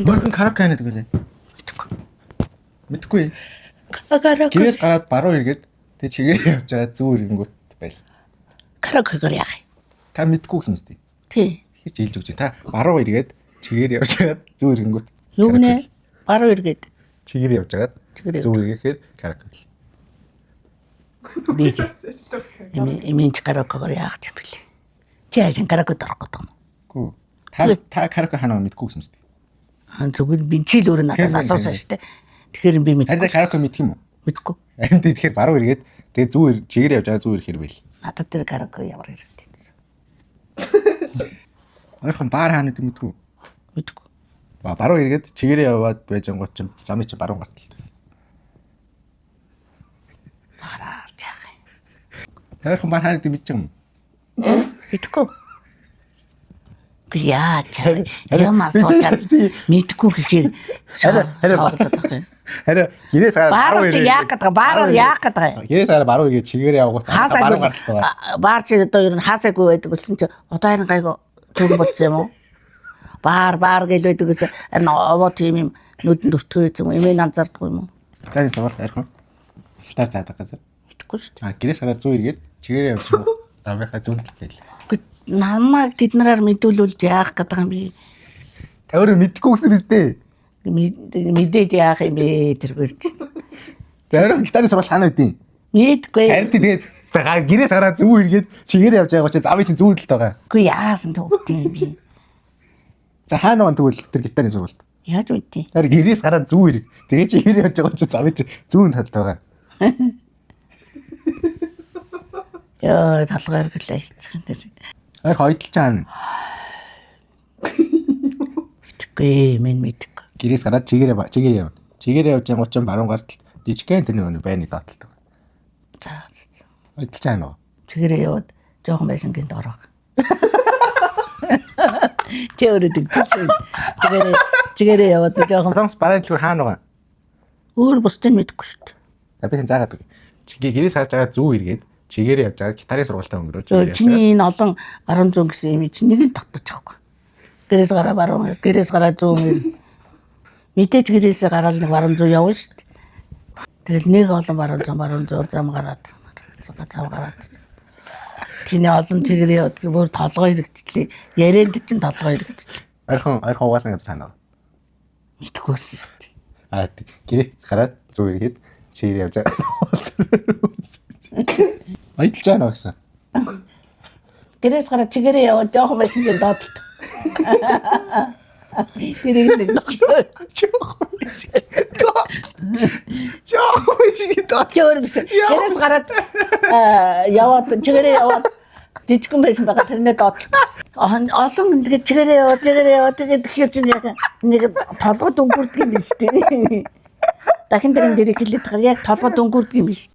Мөргөн караоке ханаад гэнэ. Мэдхгүй. Караоке. Гэрээс гараад баруун эргээд тэг чигээр явж байгаа зүүн эрэнгүүт байл. Караокегээр яах юм? Та мэдгүй гэсэн мэт. Тий. Тэгэхээр жилж өгч. Та баруун эргээд чигээр явж байгаа зүүн эрэнгүүт. Юу гэнэ? Баруун эргээд Чигээр явж байгаа зүүн эргээхээр караоке. Бич. Эминч караокегээр яах юм бэлээ. Чи ажин караокед орох гэдэг юм. Гүү. Та караоке ханаа мэдгүй гэсэн мэт. Зүгээр би чил өөр надаас асуусан шүү дээ. Тэгэхээр би мэдгүй. Харин караоке мэдх юм уу? Мэдгүй. Харин тэгэхээр баруун эргээд тэгээ зүүн чигээр явж байгаа зүүн эргээр байл. Надад тэр караоке ямар хэрэгтэй. Ойрхон баар хаанад мэдгүй. Мэдгүй. Баруун эргээд чигээр яваад байж ангууд ч замын чи баруун гартал. Бараар яах юм? Ойрхон баар хаанад мэдж байгаа юм. Мэдгүй. Яа чаа. Юм асуучаад мэдгүй гэхээр харин гэрээс гараад баар чи яах гэдэг баараар яах гэдэг. Гэрээс гараад баруун эргээд чигээр явгаас баруун гартал байгаа. Баар чи одоо ер нь хаасаагүй байдаг болсон чи одоо харин гайгүй зүг болсон юм уу? Баар гэж байдагс харин овоо тийм юм нүдэнд өртгөө юм эмээ анзаардгүй юм уу? Таны савар хайрхан. Таар цаадаг газар. Мэдгүй шүү дээ. Гэрээс гараад зүүн эргээд чигээр явж байгаа. Замынхаа зүүнт байл. Намайг тэднэрээр мэдүүлүүлж яах гэдэг юм би. Та өөрөө мэдгүй гэсэн биз дээ. Мэдээд яах юм бэ тэргэрч. Зарим гитарын сургалт хаана байдیں۔ Мэдгүй. Харин тэгээд гэрээс гараад зүүн эргээд чигээр явж байгаа учраас замын чинь зүүн талд байгаа. Үгүй яасан төвдөө би. За хаана байна тэгвэл тэр гитарын сургалт. Яаж үгүй. Тэр гэрээс гараад зүүн эрг. Тэгээ чигээр явж байгаа учраас замын чинь зүүн талд байгаа. Яа талгаар гэлээ хийчих юм дээр. Ойр хойдолж хаана. Мэдгүй мен мэдгүй. Гэрээс гараад чигээр яв. Чигээр явж байгаа учраас баруун гартал дижгэн тэр нэг байны доотлоо. За. Хойдолж хаана вэ? Чигээрээ яваад жоохон байсан гинт орох. Теорид гэсэн. Чигээрээ яваад жоохон Солонгос барайн дэлгүүр хаана байгаа? өөр бусдыг мэдгүй шүү дээ. За би тань заагаад үг. Гэрээс гарч байгаа зүүн эргээд чигээр явж байгаа гитарын сургалтаа өнгөрөөж Чиний энэ олон баруун зүүн гэсэн юм чи нэг нь татчих واخгүй. Гэрээс гараа баруун, гэрээс гараа зүүн. Мэдээж гэрээс гараад нэг баруун зүүн явна шүү дээ. Тэгэл нэг олон баруун зүүн зам гараад зам гараад. Чиний олон чигээр яваад бүр толгой хэрэгчлээ. Ярианд чинь толгой хэрэгчлээ. Ойрхон угаасан газар хаана вэ? Мэдгүйсэн шүү дээ. Гэрээс гараад зүүн эргээд чигээр явж байгаа. Айдалж байна гэсэн. Гэрээс гараад чигээрээ яваад жоохон байсан гин доотлоо. Гэрээс гараад яваад чигээрээ яваад жижигхэн байсан байгаа тэрнээ доотлоо. Олон тэгээд чигээрээ яваад тэгээд тэгэхээр чинь яг нэг толгой дөнгөрдөг юм биш үү? Дахин дэрийг хэлээд байгаа яг толгой дөнгөрдөг юм биш.